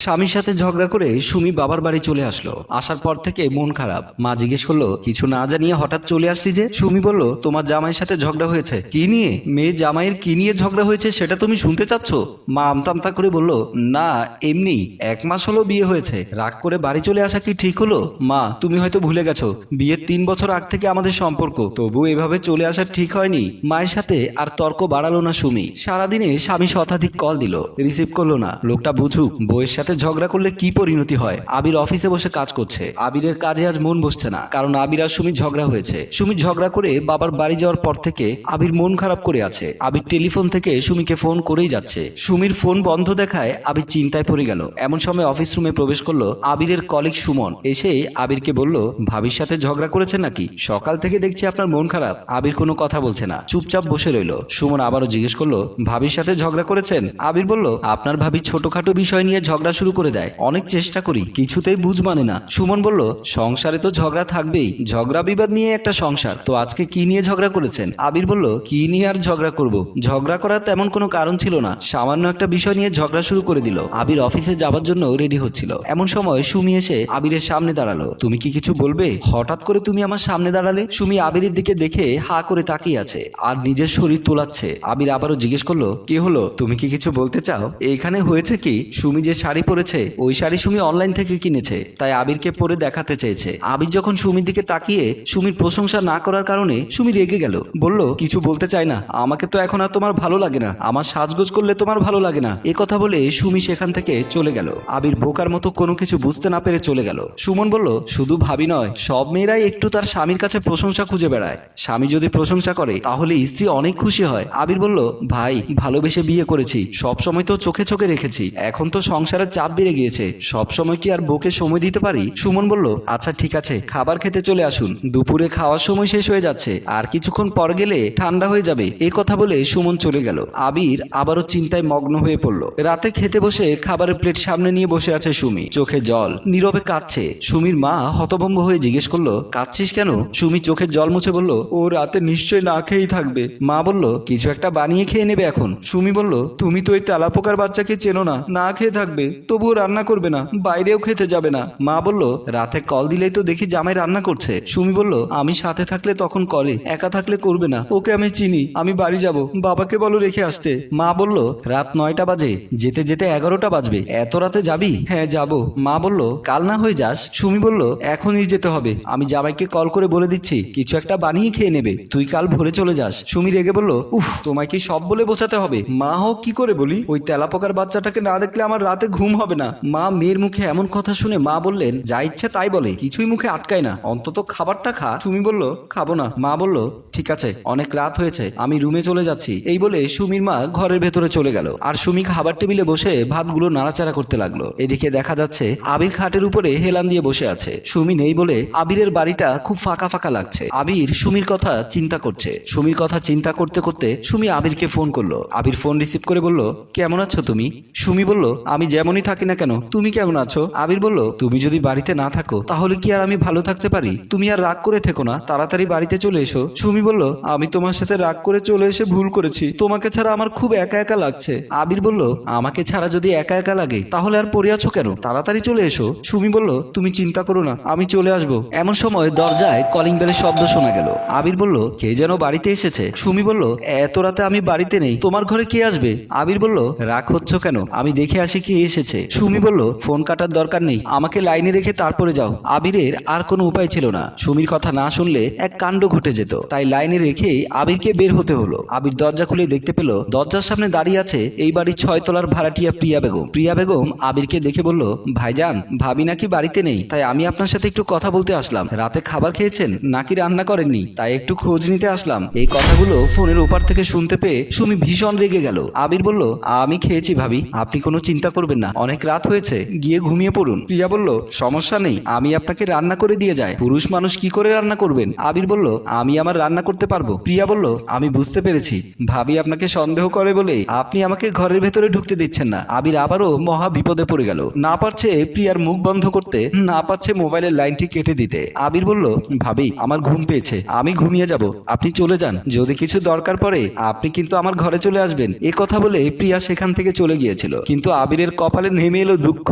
স্বামীর সাথে ঝগড়া করে সুমি বাবার বাড়ি চলে আসলো। আসার পর থেকে মন খারাপ। মা জিজ্ঞেস করলো, কিছু না জানিয়ে হঠাৎ চলে আসলি যে? সুমি বলল, তোমার জামাইয়ের সাথে ঝগড়া হয়েছে। কি নিয়ে? মেয়ে জামাইয়ের কি নিয়ে ঝগড়া হয়েছে সেটা তুমি শুনতে চাচ্ছ? মা আমতা করে বলল, না এমনি, 1 মাস হলো বিয়ে হয়েছে, রাগ করে বাড়ি চলে আসা কি ঠিক হলো? মা, তুমি হয়তো ভুলে গেছো, বিয়ের 3 বছর আগ থেকে আমাদের সম্পর্ক, তবু এভাবে চলে আসা ঠিক হয়নি। মায়ের সাথে আর তর্ক বাড়ালো না সুমি। সারাদিনে স্বামী শতাধিক কল দিল, রিসিভ করলো না। লোকটা বুঝুক বউয়ের সাথে ঝগড়া করলে কি পরিণতি হয়। আবির অফিসে বসে কাজ করছে। আবিরের কাজে আজ মন বসছে না, কারণ আবির আর সুমি ঝগড়া হয়েছে। সুমি ঝগড়া করে বাবার বাড়ি যাওয়ার পর থেকে আবির মন খারাপ করে আছে। আবির টেলিফোন থেকে সুমিকে ফোন করেই যাচ্ছে। সুমির ফোন বন্ধ দেখায় আবির চিন্তায় পড়ে গেল। এমন সময় অফিস রুমে প্রবেশ করলো আবিরের কলিগ সুমন। এসে আবিরকে বলল, ভাবির সাথে ঝগড়া করেছেন নাকি? সকাল থেকে দেখছি আপনার মন খারাপ। আবির কোনো কথা বলছে না, চুপচাপ বসে রইল। সুমন আবারও জিজ্ঞেস করলো, ভাবির সাথে ঝগড়া করেছেন? আবির বলল, আপনার ভাবি ছোটখাটো বিষয় নিয়ে ঝগড়া শুরু করে দেয়, অনেক চেষ্টা করি, কিছুতেই বুঝ মানে না। সুমন বলল, সংসারে তো ঝগড়া থাকবেই, ঝগড়া বিবাদ নিয়ে একটা সংসার, তো আজকে কি নিয়ে ঝগড়া করেছেন? আবির বলল, কি নিয়ে আর ঝগড়া করব, ঝগড়া করার তেমন কোনো কারণ ছিল না, সামান্য একটা বিষয় নিয়ে ঝগড়া শুরু করে দিল। আবির অফিসে যাবার জন্য রেডি হচ্ছিল। এমন সময় সুমি এসে আবিরের সামনে দাঁড়ালো। তুমি কি কিছু বলবে? হঠাৎ করে তুমি আমার সামনে দাঁড়ালে? সুমি আবিরের দিকে দেখে হা করে তাকিয়ে আছে আর নিজের শরীর তোলাচ্ছে। আবির আবারও জিজ্ঞেস করলো, কি হলো, তুমি কি কিছু বলতে চাও? এখানে হয়েছে কি, সুমি যে শাড়ি পরেছে ওই শাড়ি সুমি অনলাইন থেকে কিনেছে, তাই আবিরকে পরে দেখাতে চেয়েছে। আবির যখন সুমির দিকে তাকিয়ে সুমির প্রশংসা না করার কারণে সুমি রেগে গেল। বলল, কিছু বলতে চাই না, আমাকে তো এখন আর তোমার ভালো লাগে না, আমার সাজগোজ করলে তোমার ভালো লাগে না। এ কথা বলে সুমি সেখান থেকে চলে গেল। আবির বোকার মতো কোনো কিছু বুঝতে না পেরে চলে গেল। সুমন বলল, শুধু ভাবি নয়, সব মেয়েরাই একটু তার স্বামীর কাছে প্রশংসা খুঁজে বেড়ায়। স্বামী যদি প্রশংসা করে তাহলে স্ত্রী অনেক খুশি হয়। আবির বলল, ভাই, ভালোবেসে বিয়ে করেছি, সব সময় তো চোখে চোখে রেখেছি, এখন তো সংসারের চাপ বেড়ে গিয়েছে, সব সময় কি আর বউকে সময় দিতে পারি? সুমন বলল, আচ্ছা ঠিক আছে, খাবার খেতে চলে আসুন, দুপুরে খাওয়ার সময় শেষ হয়ে যাচ্ছে, আর কিছুক্ষণ পর গেলে ঠান্ডা হয়ে যাবে। এই কথা বলে সুমন চলে গেল। আবির আবারও চিন্তায় মগ্ন হয়ে পড়ল। রাতে খেতে বসে খাবারের প্লেট সামনে নিয়ে বসে আছে সুমি, চোখে জল, নীরবে কাঁদছে। সুমির মা হতভম্ব হয়ে জিজ্ঞেস করলো, কাঁদছিস কেন? সুমি চোখের জল মুছে বলল, ও রাতে নিশ্চয় না খেয়েই থাকবে। মা বলল, কিছু একটা বানিয়ে খেয়ে নেবে এখন। সুমি বলল, তুমি তো ওই তেলাপোকার বাচ্চাকে চেনো না, না খেয়ে থাকবে, তবুও রান্না করবে না, বাইরেও খেতে যাবে না। মা বলল, রাতে কল দিলেই তো দেখি জামাই রান্না করছে। সুমি বলল, আমি সাথে থাকলে তখন করে, একা থাকলে করবে না, ওকে আমি চিনি, আমি বাড়ি যাব, বাবাকে বলো রেখে আসতে। মা বলল, রাত 9টা বাজে, যেতে যেতে 11টা বাজবে, এত রাতে যাবি? হ্যাঁ যাব। মা বলল, কাল না হয়ে যাস? সুমি বলল, এখনই যেতে হবে, আমি জামাইকে কল করে বলে দিচ্ছি কিছু একটা বানিয়ে খেয়ে নেবে, তুই কাল ভোরে চলে যাস। সুমি রেগে বলল, উফ, তোমায় কি সব বলে বোঝাতে হবে? মা হোক কি করে বলি, ওই তেলাপোকার বাচ্চাটাকে না দেখলে আমার রাতে ঘুম হবে না। মা মেয়ের মুখে এমন কথা শুনে মা বললেন, যা ইচ্ছে তাই বলে, কিছুই মুখে আটকায় না, অন্তত খাবারটা খা। সুমি বলল, খাবো না। মা বলল, ঠিক আছে, অনেক রাত হয়েছে, আমি রুমে চলে যাচ্ছি। এই বলে সুমির মা ঘরের ভেতরে চলে গেল। আর সুমি খাবার টেবিলে বসে ভাতগুলো নাড়াচাড়া করতে লাগলো। এদিকে দেখা যাচ্ছে আবির খাটের উপরে হেলান দিয়ে বসে আছে। সুমি নেই বলে আবিরের বাড়িটা খুব ফাঁকা ফাঁকা লাগছে। আবির সুমির কথা চিন্তা করছে। সুমির কথা চিন্তা করতে করতে সুমি আবিরকে ফোন করলো। আবির ফোন রিসিভ করে বলল, কেমন আছো তুমি? সুমি বলল, আমি যেমনই থাকি না কেন, তুমি কেমন আছো? আবির বলল, তুমি যদি বাড়িতে না থাকো তাহলে কি আর আমি ভালো থাকতে পারি? তুমি আর রাগ করে থেকো না, তাড়াতাড়ি বাড়িতে চলে এসো। সুমি বলল, আমি তোমার সাথে রাগ করে চলে এসে ভুল করেছি, তোমাকে ছাড়া আমার খুব একা একা লাগছে। আবির বলল, আমাকে ছাড়া যদি একা একা লাগে তাহলে আর পড়ে আছো কেন, তাড়াতাড়ি চলে এসো। সুমি বলল, তুমি চিন্তা করো না, আমি চলে আসবো। এমন সময় দরজায় কলিং বেলের শব্দ শোনা গেল। আবির বলল, কে যেন বাড়িতে এসেছে। সুমি বলল, এত রাতে আমি বাড়িতে নেই, তোমার ঘরে কে আসবে? আবির বলল, রাগ হচ্ছ কেন, আমি দেখে আসি কে এসেছে। সুমি বলল, ফোন কাটার দরকার নেই, আমাকে লাইনে রেখে তারপরে যাও। আবিরের আর কোনো উপায় ছিল না, সুমির কথা না শুনলে এক কাণ্ড ঘটে যেত, তাই লাইনে রেখেই আবিরকে বের হতে হলো। আবির দরজা খুলে দেখতে পেল দরজার সামনে দাঁড়িয়ে আছে এই বাড়ির 6 তলার ভাড়াটিয়া প্রিয়া বেগম। প্রিয়া বেগম আবিরকে দেখে বলল, ভাইজান, ভাবি নাকি বাড়িতে নেই, তাই আমি আপনার সাথে একটু কথা বলতে আসলাম। রাতে খাবার খেয়েছেন নাকি রান্না করেননি, তাই একটু খোঁজ নিতে আসলাম। এই কথাগুলো ফোনের ওপার থেকে শুনতে পেয়ে সুমি ভীষণ রেগে গেল। আবির বলল, আমি খেয়েছি ভাবি, আপনি কোনো চিন্তা করবেন না, অনেক রাত হয়েছে, গিয়ে ঘুমিয়ে পড়ুন। প্রিয়া বলল, সমস্যা নেই, আমি আপনাকে রান্না করে দিয়ে যাই, পুরুষ মানুষ কি করে রান্না করবেন? আবির বলল, আমি আমার রান্না করতে পারবো। প্রিয়া বলল, আমি বুঝতে পেরেছি, ভাবি আপনাকে সন্দেহ করে বলে আপনি আমাকে ঘরের ভেতরে ঢুকতে দিচ্ছেন না। আবির আবারও মহা বিপদে পড়ে গেল, না পারছে প্রিয়ার মুখ বন্ধ করতে, না পারছে মোবাইলের লাইনটি কেটে দিতে। আবির বলল, ভাবি, আমার ঘুম পেয়েছে, আমি ঘুমিয়ে যাব, আপনি চলে যান, যদি কিছু দরকার পড়ে আপনি কিন্তু আমার ঘরে চলে আসবেন। এ কথা বলে প্রিয়া সেখান থেকে চলে গিয়েছিল। কিন্তু আবিরের কপালে নেমে এলো দুঃখ।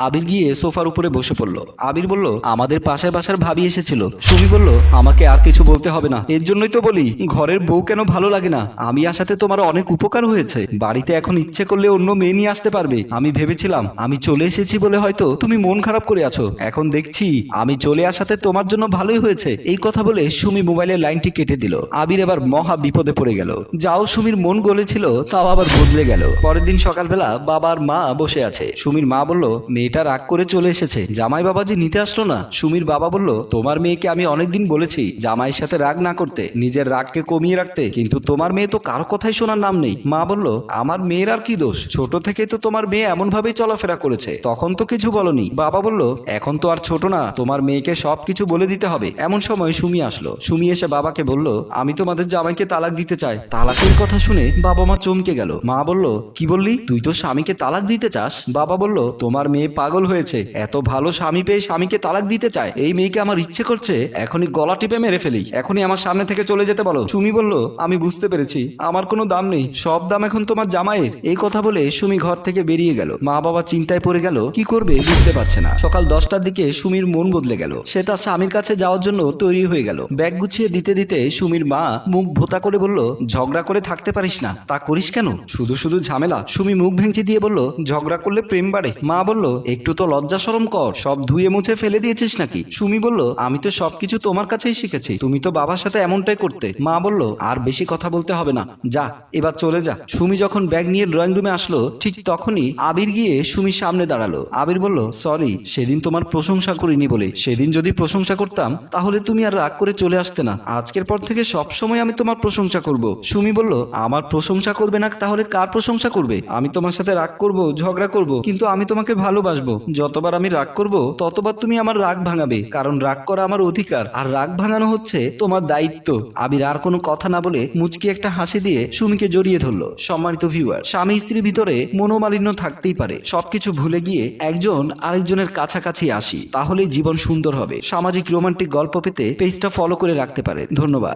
আবির গিয়ে সোফার উপরে বসে পড়লো। আবির বলল, আমাদের পাশের বাসার ভাবি এসেছিল। সুমি বলল, আমাকে আর কিছু বলতে হবে না, এর জন্যই তো বলি ঘরের বউ কেন ভালো লাগে না। আমি আসাতে তোমার অনেক উপকার হয়েছে। বাড়িতে এখন ইচ্ছে করলে অন্য মেয়ে নিয়ে আসতে পারবে। আমি ভেবেছিলাম আমি চলে এসেছি বলে হয়তো তুমি মন খারাপ করে আছো, এখন দেখছি আমি চলে আসাতে তোমার জন্য ভালোই হয়েছে। এই কথা বলে সুমি মোবাইলের লাইনটি কেটে দিল। আবির এবার মহা বিপদে পড়ে গেল। যাও সুমির মন গলেছিল তাও আবার বদলে গেল। পরের দিন সকালবেলা বাবা আর মা বসে আছে। সুমির মা বলল, মেয়েটা রাগ করে চলে এসেছে, জামাই বাবাজি নিতে আসলো না। সুমির বাবা বলল, তোমার মেয়েকে আমি অনেকদিন বলেছি জামাইয়ের সাথে রাগ না করতে, নিজের রাগকে কমিয়ে রাখতে, কিন্তু তোমার মেয়ে তো কারো কথাই শোনার নাম নেই। মা বলল, আমার মেয়ের আর কি দোষ, ছোট থেকে তো তোমার মেয়ে এমন ভাবেই চলাফেরা করেছে, তখন তো কিছু বলনি। বাবা বলল, এখন তো আর ছোট না, তোমার মেয়েকে সবকিছু বলে দিতে হবে। এমন সময় সুমি আসলো। সুমি এসে বাবাকে বলল, আমি তোমাদের জামাইকে তালাক দিতে চাই। তালাকের কথা শুনে বাবা মা চমকে গেল। মা বলল, কি বললি, তুই তো স্বামীকে তালাক দিতে চাস? বাবা বলল, তোমার মেয়ে পাগল হয়েছে, এত ভালো স্বামী পেয়ে স্বামীকে তালাক দিতে চায়। এই মেয়েকে আমার ইচ্ছে করছে এখনই গলা টিপে মেরে ফেলি, এখনই আমার সামনে থেকে চলে যেতে বলো। সুমি বলল, আমি বুঝতে পেরেছি, আমার কোনো দাম নেই, সব দাম এখন তোমার জামাইয়ের। এই কথা বলে সুমি ঘর থেকে বেরিয়ে গেল। মা বাবা চিন্তায় পড়ে গেল, কি করবে বুঝতে পারছে না। সকাল 10টার দিকে সুমির মন বদলে গেল। সে তার স্বামীর কাছে যাওয়ার জন্য তৈরি হয়ে গেল। ব্যাগ গুছিয়ে দিতে দিতে সুমির মা মুখ ভোতা করে বলল, ঝগড়া করে থাকতে পারিস না, তা করিস কেন, শুধু শুধু ঝামেলা। সুমি মুখ ভেঙচি দিয়ে বলল, ঝগড়া করলে প্রেম বাড়ে। মা বলল, একটু তো লজ্জা শরম কর, সব ধুয়ে মুছে ফেলে দিয়েছিস নাকি? সুমি বলল, আমি তো সবকিছু তোমার কাছেই শিখেছি, তুমি তো বাবার সাথে এমনটাই করতে। মা বলল, আর বেশি কথা বলতে হবে না, যা এবার চলে যা। সুমি যখন ব্যাগ নিয়ে ড্রয়িং রুমে আসলো, ঠিক তখনই আবির গিয়ে সুমির সামনে দাঁড়ালো। আবির বলল, সরি, সেদিন তোমার প্রশংসা করিনি বলে। সেদিন যদি প্রশংসা করতাম তাহলে তুমি আর রাগ করে চলে আসতে না। আজকের পর থেকে সব সময় আমি তোমার প্রশংসা করব। সুমি বলল, আমার প্রশংসা করবে না তাহলে কার প্রশংসা করবে? আমি তোমার সাথে রাগ করব, ঝগড়া করব, কিন্তু আমি তোমাকে ভালোবাসবো। যতবার আমি রাগ করব ততবার তুমি আমার রাগ ভাঙাবে, কারণ রাগ করা আমার অধিকার, আর রাগ ভাঙানো হচ্ছে তোমার দায়িত্ব। আবির আর কোনো কথা না বলে মুচকি একটা হাসি দিয়ে সুমিকে জড়িয়ে ধরলো। সম্মানিত ভিউয়ার, স্বামী স্ত্রীর ভিতরে মনোমালিন্য থাকতেই পারে, সবকিছু ভুলে গিয়ে একজন আরেকজনের কাছাকাছি আসি, তাহলেই জীবন সুন্দর হবে। সামাজিক রোমান্টিক গল্প পেতে পেজটা ফলো করে রাখতে পারেন। ধন্যবাদ।